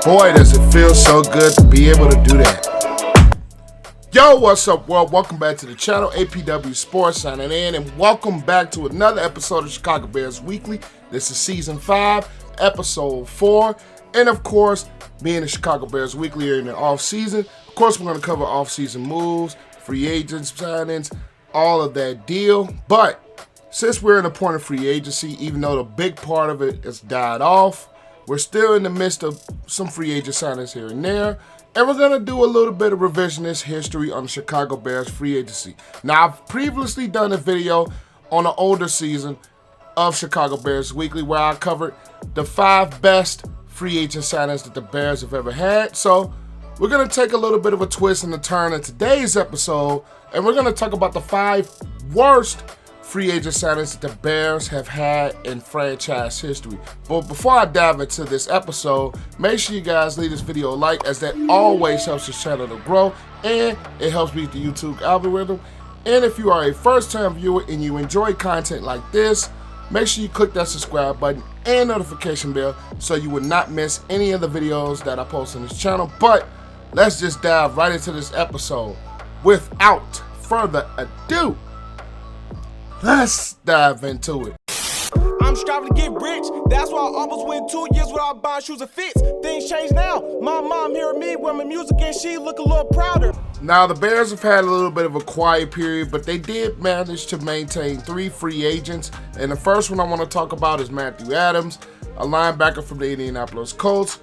Boy, does it feel so good to be able to do that. Yo, what's up, world? Welcome back to the channel. APWSPORTS signing in, and welcome back to another episode of Chicago Bears Weekly. This is Season 5, Episode 4, and of course, being the Chicago Bears Weekly here in the off-season. Of course, we're going to cover off-season moves, free agents, signings, all of that deal. But since we're in the point of free agency, even though the big part of it has died off, we're still in the midst of some free agent signings here and there. And we're going to do a little bit of revisionist history on the Chicago Bears free agency. Now, I've previously done a video on an older season of Chicago Bears Weekly where I covered the 5 best free agent signings that the Bears have ever had. So we're going to take a little bit of a twist and a turn in today's episode, and we're going to talk about the 5 worst free agent signings that the Bears have had in franchise history. But before I dive into this episode, make sure you guys leave this video a like, as that always helps this channel to grow and it helps beat the YouTube algorithm. And if you are a first-time viewer and you enjoy content like this, make sure you click that subscribe button and notification bell so you will not miss any of the videos that I post on this channel. But let's just dive right into this episode. Without further ado, let's dive into it. I'm striving to get rich. That's why I almost went 2 years without buying shoes and fits. Things change now. My mom hearing me with my music and she look a little prouder. Now, the Bears have had a little bit of a quiet period, but they did manage to maintain 3 free agents. And the first one I want to talk about is Matthew Adams, a linebacker from the Indianapolis Colts.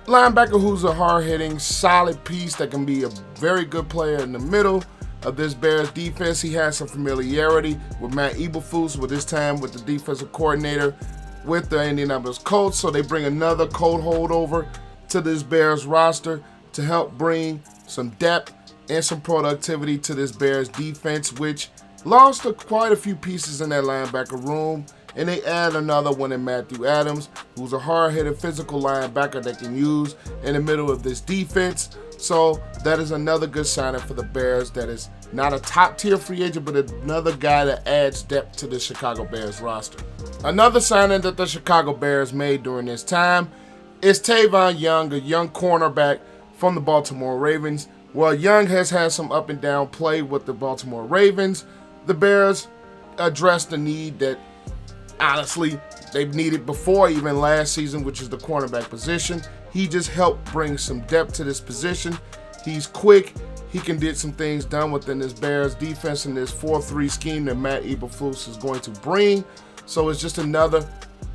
Linebacker who's a hard-hitting, solid piece that can be a very good player in the middle of this Bears defense. He has some familiarity with Matt Eberflus, with his time with the defensive coordinator with the Indianapolis Colts. So they bring another Colt holdover to this Bears roster to help bring some depth and some productivity to this Bears defense, which lost quite a few pieces in that linebacker room. And they add another one in Matthew Adams, who's a hard-hitting physical linebacker that can use in the middle of this defense. So that is another good signing for the Bears that is not a top-tier free agent, but another guy that adds depth to the Chicago Bears roster. Another signing that the Chicago Bears made during this time is Tavon Young, a young cornerback from the Baltimore Ravens. While Young has had some up and down play with the Baltimore Ravens, the Bears addressed the need that honestly they've needed before even last season, which is the cornerback position. He just helped bring some depth to this position. He's quick. He can get some things done within this Bears defense and this 4-3 scheme that Matt Eberflus is going to bring. So it's just another,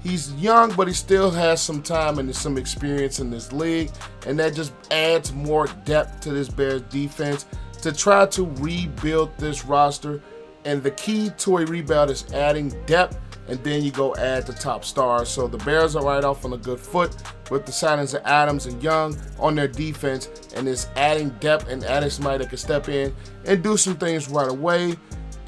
he's young, but he still has some time and some experience in this league. And that just adds more depth to this Bears defense to try to rebuild this roster. And the key to a rebuild is adding depth, and then you go add the top stars. So the Bears are right off on a good foot with the signings of Adams and Young on their defense, and it's adding depth and adding somebody that can step in and do some things right away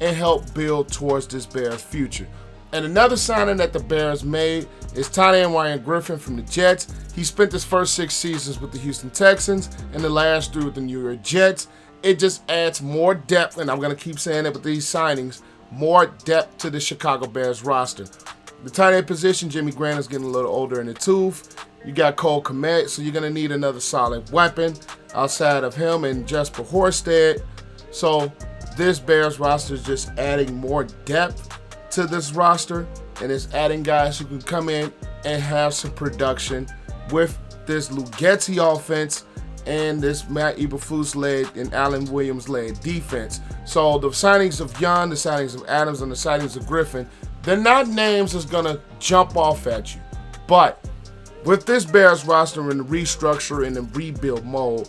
and help build towards this Bears future. And another signing that the Bears made is tight end Ryan Griffin from the Jets. He spent his first 6 seasons with the Houston Texans and the last 3 with the New York Jets. It just adds more depth, and I'm going to keep saying it with these signings, more depth to the Chicago Bears roster. The tight end position, Jimmy Graham is getting a little older in the tooth. You got Kmet, so you're going to need another solid weapon outside of him and Jesper Horsted. So this Bears roster is just adding more depth to this roster, and it's adding guys who can come in and have some production with this Lugetti offense and this Matt Eberflus-led and Alan Williams-led defense. So the signings of Young, the signings of Adams, and the signings of Griffin, they're not names that's going to jump off at you. But with this Bears roster in the restructure and the rebuild mode,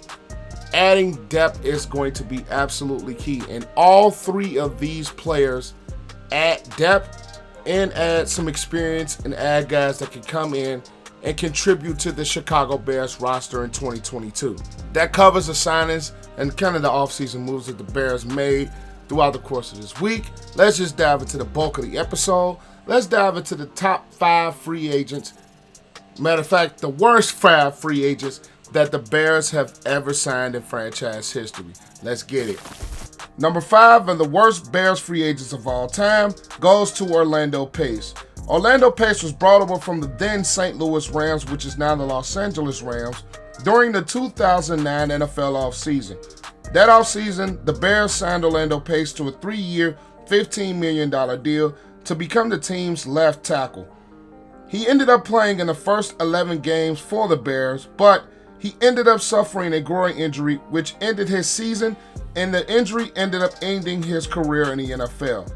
adding depth is going to be absolutely key. And all 3 of these players add depth and add some experience and add guys that can come in and contribute to the Chicago Bears roster in 2022. That covers the signings and kind of the offseason moves that the Bears made throughout the course of this week. Let's just dive into the bulk of the episode. Let's dive into the top 5 free agents. Matter of fact, the worst 5 free agents that the Bears have ever signed in franchise history. Let's get it. Number 5 and the worst Bears free agents of all time goes to Orlando Pace. Orlando Pace was brought over from the then St. Louis Rams, which is now the Los Angeles Rams, during the 2009 NFL offseason. That offseason, the Bears signed Orlando Pace to a 3-year, $15 million deal to become the team's left tackle. He ended up playing in the first 11 games for the Bears, but he ended up suffering a groin injury which ended his season, and the injury ended up ending his career in the NFL.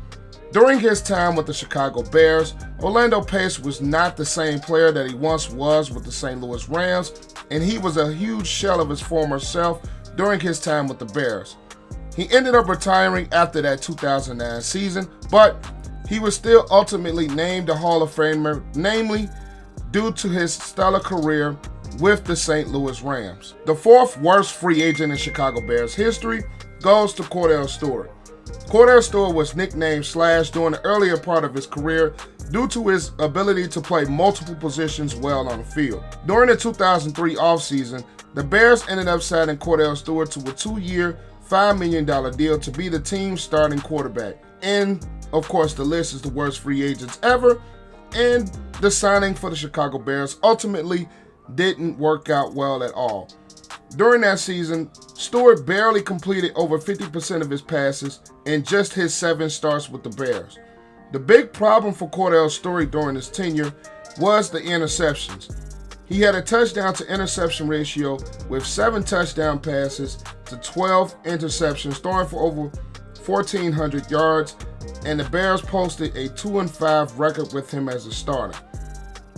During his time with the Chicago Bears, Orlando Pace was not the same player that he once was with the St. Louis Rams, and he was a huge shell of his former self during his time with the Bears. He ended up retiring after that 2009 season, but he was still ultimately named a Hall of Famer, namely due to his stellar career with the St. Louis Rams. The fourth worst free agent in Chicago Bears history goes to Kordell Stewart. Kordell Stewart was nicknamed Slash during the earlier part of his career due to his ability to play multiple positions well on the field. During the 2003 offseason, the Bears ended up signing Kordell Stewart to a 2-year, $5 million deal to be the team's starting quarterback. And, of course, the list is the worst free agents ever, and the signing for the Chicago Bears ultimately didn't work out well at all. During that season, Stewart barely completed over 50% of his passes in just his 7 starts with the Bears. The big problem for Kordell Stewart during his tenure was the interceptions. He had a touchdown to interception ratio with 7 touchdown passes to 12 interceptions, throwing for over 1,400 yards, and the Bears posted a 2-5 record with him as a starter.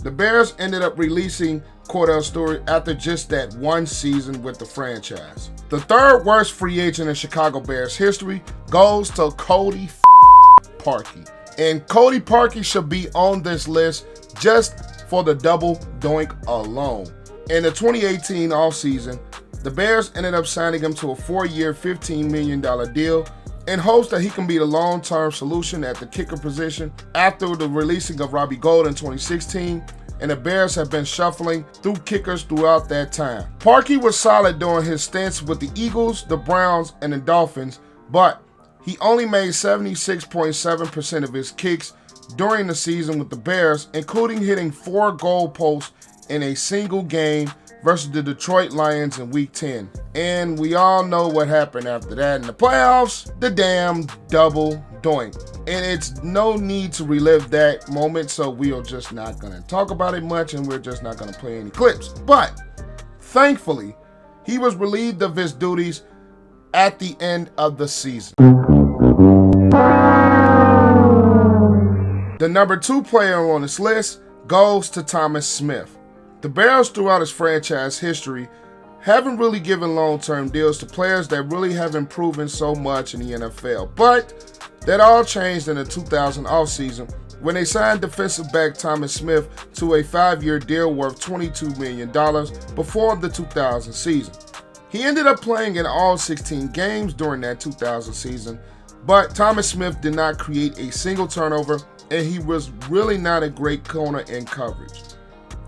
The Bears ended up releasing Kordell Stewart after just that one season with the franchise. The third worst free agent in Chicago Bears history goes to Cody Parkey. And Cody Parkey should be on this list just for the double doink alone. In the 2018 offseason, the Bears ended up signing him to a 4-year, $15 million deal in hopes that he can be the long-term solution at the kicker position after the releasing of Robbie Gould in 2016, and the Bears have been shuffling through kickers throughout that time. Parkey was solid during his stints with the Eagles, the Browns, and the Dolphins, but he only made 76.7% of his kicks during the season with the Bears, including hitting 4 goal posts in a single game versus the Detroit Lions in Week 10. And we all know what happened after that in the playoffs, the damn double doink. And it's no need to relive that moment, so we are just not going to talk about it much, and we're just not going to play any clips. But thankfully, he was relieved of his duties at the end of the season. The number 2 player on this list goes to Thomas Smith. The Bears throughout his franchise history haven't really given long-term deals to players that really haven't proven so much in the NFL, but that all changed in the 2000 offseason when they signed defensive back Thomas Smith to a 5-year deal worth $22 million before the 2000 season. He ended up playing in all 16 games during that 2000 season, but Thomas Smith did not create a single turnover, and he was really not a great corner in coverage.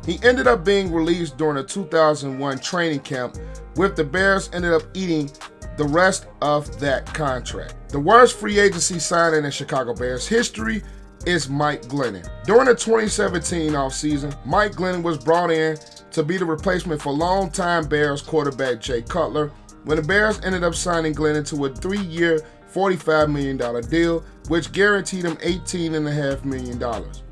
He ended up being released during the 2001 training camp, with the Bears ended up eating the rest of that contract. The worst free agency signing in Chicago Bears history is Mike Glennon. During the 2017 offseason, Mike Glennon was brought in to be the replacement for longtime Bears quarterback Jay Cutler, when the Bears ended up signing Glennon to a 3-year, $45 million deal, which guaranteed him $18.5 million.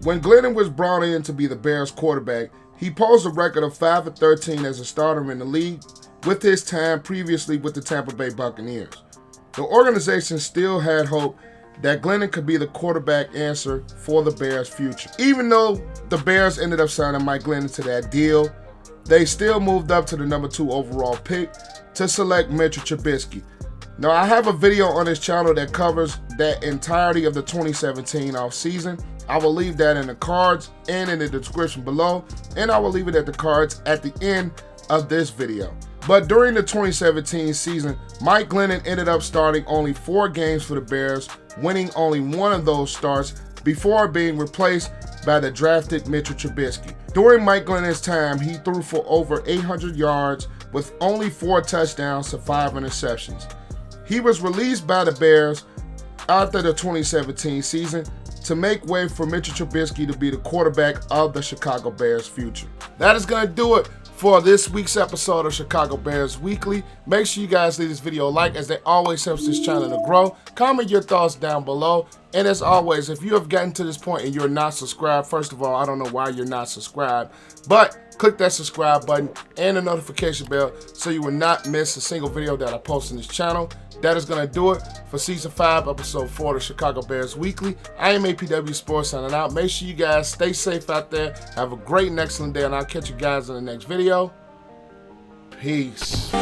When Glennon was brought in to be the Bears quarterback, he posted a record of 5-13 as a starter in the league with his time previously with the Tampa Bay Buccaneers. The organization still had hope that Glennon could be the quarterback answer for the Bears' future. Even though the Bears ended up signing Mike Glennon to that deal, they still moved up to the number 2 overall pick to select Mitchell Trubisky. Now, I have a video on this channel that covers that entirety of the 2017 offseason. I will leave that in the cards and in the description below, and I will leave it at the cards at the end of this video. But during the 2017 season, Mike Glennon ended up starting only 4 games for the Bears, winning only 1 of those starts before being replaced by the drafted Mitchell Trubisky. During Mike Glennon's time, he threw for over 800 yards with only 4 touchdowns to 5 interceptions. He was released by the Bears after the 2017 season to make way for Mitchell Trubisky to be the quarterback of the Chicago Bears' future. That is going to do it for this week's episode of Chicago Bears Weekly. Make sure you guys leave this video a like, as that always helps this channel to grow. Comment your thoughts down below. And as always, if you have gotten to this point and you're not subscribed, first of all, I don't know why you're not subscribed, but click that subscribe button and the notification bell so you will not miss a single video that I post on this channel. That is going to do it for Season 5, Episode 4 of the Chicago Bears Weekly. I am APW Sports signing out. Make sure you guys stay safe out there. Have a great and excellent day, and I'll catch you guys in the next video. Peace.